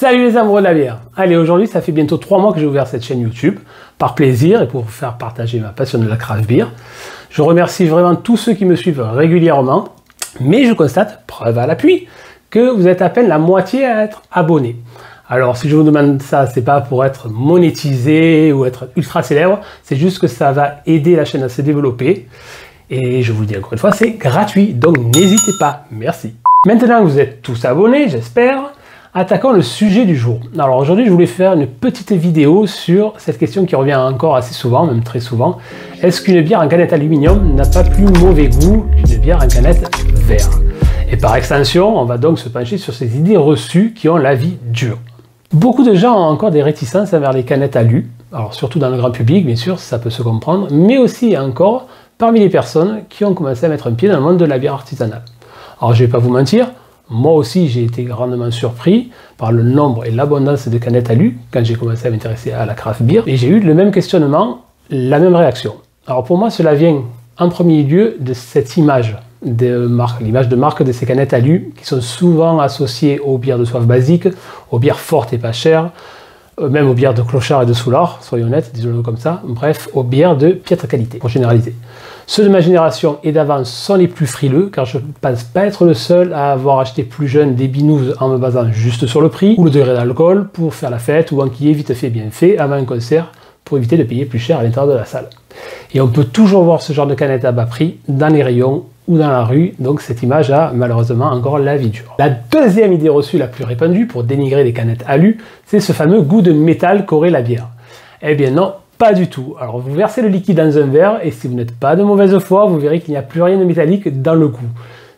Salut les amoureux de la bière. Allez, aujourd'hui, ça fait bientôt 3 mois que j'ai ouvert cette chaîne YouTube, par plaisir et pour vous faire partager ma passion de la craft beer. Je remercie vraiment tous ceux qui me suivent régulièrement, mais je constate, preuve à l'appui, que vous êtes à peine la moitié à être abonné. Alors, si je vous demande ça, c'est pas pour être monétisé ou être ultra célèbre, c'est juste que ça va aider la chaîne à se développer. Et je vous le dis encore une fois, c'est gratuit, donc n'hésitez pas. Merci. Maintenant que vous êtes tous abonnés, j'espère, attaquons le sujet du jour. Alors aujourd'hui, je voulais faire une petite vidéo sur cette question qui revient encore assez souvent, même très souvent. Est-ce qu'une bière en canette aluminium n'a pas plus mauvais goût qu'une bière en canette verre? Et par extension, on va donc se pencher sur ces idées reçues qui ont la vie dure. Beaucoup de gens ont encore des réticences envers les canettes alu, alors surtout dans le grand public, bien sûr, ça peut se comprendre, mais aussi encore parmi les personnes qui ont commencé à mettre un pied dans le monde de la bière artisanale. Alors je ne vais pas vous mentir, moi aussi j'ai été grandement surpris par le nombre et l'abondance de canettes alu quand j'ai commencé à m'intéresser à la craft beer, et j'ai eu le même questionnement, la même réaction. Alors pour moi cela vient en premier lieu de cette image de marque, l'image de marque de ces canettes alu qui sont souvent associées aux bières de soif basiques, aux bières fortes et pas chères, même aux bières de clochard et de soulard, soyons honnêtes, disons-le comme ça, bref, aux bières de piètre qualité, pour généraliser. Ceux de ma génération et d'avant sont les plus frileux, car je ne pense pas être le seul à avoir acheté plus jeune des binous en me basant juste sur le prix, ou le degré d'alcool, pour faire la fête, ou enquiller vite fait bien fait avant un concert, pour éviter de payer plus cher à l'intérieur de la salle. Et on peut toujours voir ce genre de canettes à bas prix dans les rayons ou dans la rue, donc cette image a malheureusement encore la vie dure. La deuxième idée reçue la plus répandue pour dénigrer les canettes alu, c'est ce fameux goût de métal qu'aurait la bière. Eh bien non, pas du tout. Alors vous versez le liquide dans un verre et si vous n'êtes pas de mauvaise foi, vous verrez qu'il n'y a plus rien de métallique dans le goût.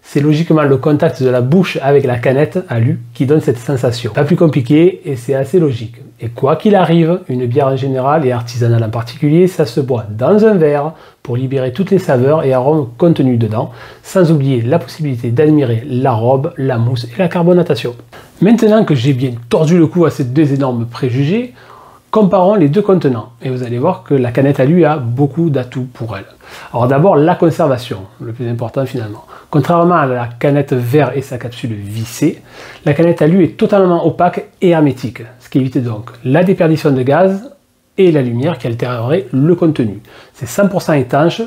C'est logiquement le contact de la bouche avec la canette alu qui donne cette sensation. Pas plus compliqué et c'est assez logique. Et quoi qu'il arrive, une bière en général et artisanale en particulier, ça se boit dans un verre pour libérer toutes les saveurs et arômes contenus dedans, sans oublier la possibilité d'admirer la robe, la mousse et la carbonatation. Maintenant que j'ai bien tordu le cou à ces deux énormes préjugés, comparons les deux contenants et vous allez voir que la canette alu a beaucoup d'atouts pour elle. Alors d'abord la conservation, le plus important finalement. Contrairement à la canette verre et sa capsule vissée, la canette alu est totalement opaque et hermétique, ce qui évite donc la déperdition de gaz et la lumière qui altérerait le contenu. C'est 100% étanche.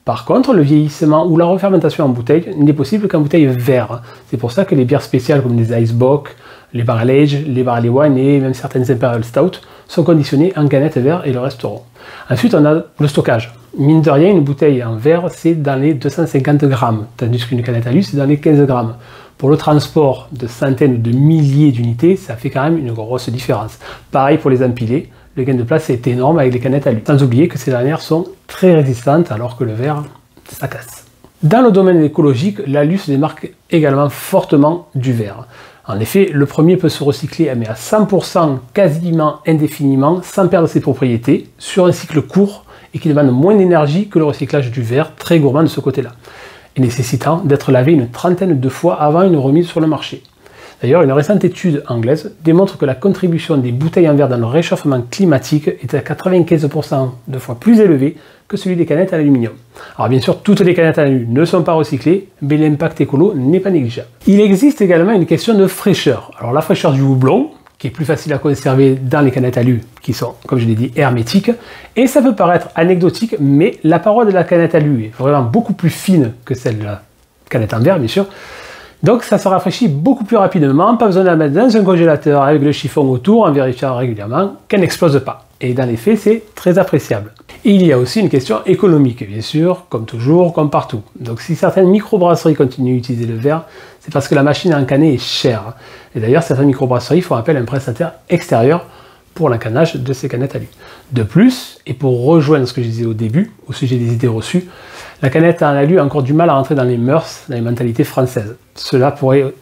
Par contre, le vieillissement ou la refermentation en bouteille n'est possible qu'en bouteille verre. C'est pour ça que les bières spéciales comme les Icebox, les Barrel Age, les Barley Wine et même certaines Imperial Stout sont conditionnées en canette verre et le resteront. Ensuite, on a le stockage. Mine de rien, une bouteille en verre, c'est dans les 250 grammes, tandis qu'une canette alu, c'est dans les 15 grammes. Pour le transport de centaines ou de milliers d'unités, ça fait quand même une grosse différence. Pareil pour les empilés, le gain de place est énorme avec les canettes alu. Sans oublier que ces dernières sont très résistantes alors que le verre, ça casse. Dans le domaine écologique, l'alu se démarque également fortement du verre. En effet, le premier peut se recycler mais à 100% quasiment indéfiniment sans perdre ses propriétés sur un cycle court et qui demande moins d'énergie que le recyclage du verre, très gourmand de ce côté-là, et nécessitant d'être lavé une trentaine de fois avant une remise sur le marché. D'ailleurs, une récente étude anglaise démontre que la contribution des bouteilles en verre dans le réchauffement climatique est à 95% de fois plus élevée que celui des canettes à l'aluminium. Alors bien sûr, toutes les canettes à l'alu ne sont pas recyclées, mais l'impact écolo n'est pas négligeable. Il existe également une question de fraîcheur. Alors la fraîcheur du houblon, qui est plus facile à conserver dans les canettes alu, qui sont, comme je l'ai dit, hermétiques, et ça peut paraître anecdotique, mais la paroi de la canette alu est vraiment beaucoup plus fine que celle de la canette en verre, bien sûr. Donc ça se rafraîchit beaucoup plus rapidement, pas besoin de la mettre dans un congélateur avec le chiffon autour en vérifiant régulièrement qu'elle n'explose pas. Et dans les faits, c'est très appréciable. Et il y a aussi une question économique, bien sûr, comme toujours, comme partout. Donc si certaines microbrasseries continuent d'utiliser le verre, c'est parce que la machine à encanner est chère. Et d'ailleurs, certaines microbrasseries font appel à un prestataire extérieur pour l'encanage de ces canettes alu. De plus, et pour rejoindre ce que je disais au début, au sujet des idées reçues, la canette en alu a encore du mal à rentrer dans les mœurs, dans les mentalités françaises. Cela pourrait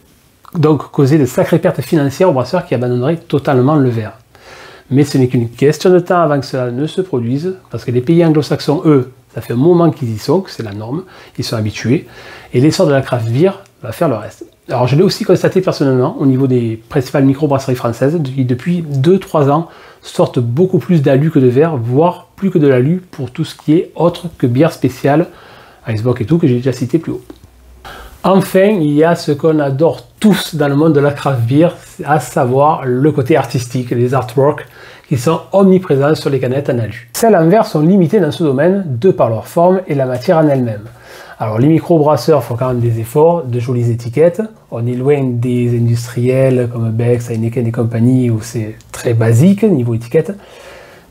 donc causer de sacrées pertes financières aux brasseurs qui abandonneraient totalement le verre. Mais ce n'est qu'une question de temps avant que cela ne se produise, parce que les pays anglo-saxons, eux, ça fait un moment qu'ils y sont, que c'est la norme, ils sont habitués, et l'essor de la craft beer va faire le reste. Alors je l'ai aussi constaté personnellement au niveau des principales microbrasseries françaises, qui depuis 2-3 ans sortent beaucoup plus d'alu que de verre, voire plus que de l'alu pour tout ce qui est autre que bière spéciale, Icebox et tout, que j'ai déjà cité plus haut. Enfin, il y a ce qu'on adore tous dans le monde de la craft beer, à savoir le côté artistique, les artworks qui sont omniprésents sur les canettes en alu. Celles en verre sont limitées dans ce domaine de par leur forme et la matière en elle-même. Alors les microbrasseurs font quand même des efforts, de jolies étiquettes. On est loin des industriels comme Beck's, Heineken et compagnie où c'est très basique niveau étiquette,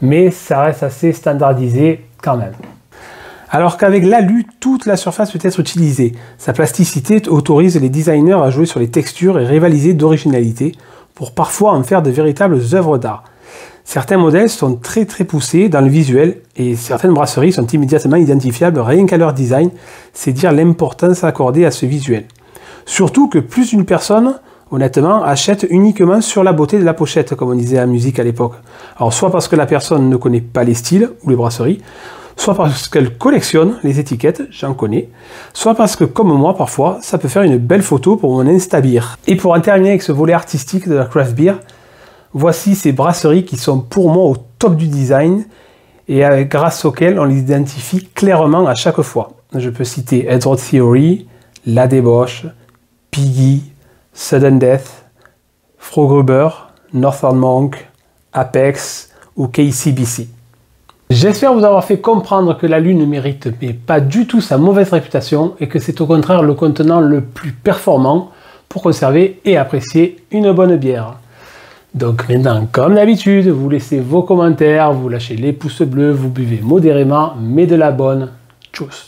mais ça reste assez standardisé quand même. Alors qu'avec l'alu, toute la surface peut être utilisée. Sa plasticité autorise les designers à jouer sur les textures et rivaliser d'originalité pour parfois en faire de véritables œuvres d'art. Certains modèles sont très poussés dans le visuel et certaines brasseries sont immédiatement identifiables rien qu'à leur design, c'est dire l'importance accordée à ce visuel. Surtout que plus d'une personne, honnêtement, achète uniquement sur la beauté de la pochette, comme on disait à la musique à l'époque. Alors soit parce que la personne ne connaît pas les styles ou les brasseries, soit parce qu'elle collectionne les étiquettes, j'en connais, soit parce que, comme moi parfois, ça peut faire une belle photo pour mon Insta-beer. Et pour en terminer avec ce volet artistique de la craft beer, voici ces brasseries qui sont pour moi au top du design et grâce auxquelles on les identifie clairement à chaque fois. Je peux citer Edward Theory, La Débauche, Piggy, Sudden Death, Frogruber, Northern Monk, Apex ou KCBC. J'espère vous avoir fait comprendre que l'alu ne mérite mais pas du tout sa mauvaise réputation et que c'est au contraire le contenant le plus performant pour conserver et apprécier une bonne bière. Donc maintenant, comme d'habitude, vous laissez vos commentaires, vous lâchez les pouces bleus, vous buvez modérément mais de la bonne. Tchuss!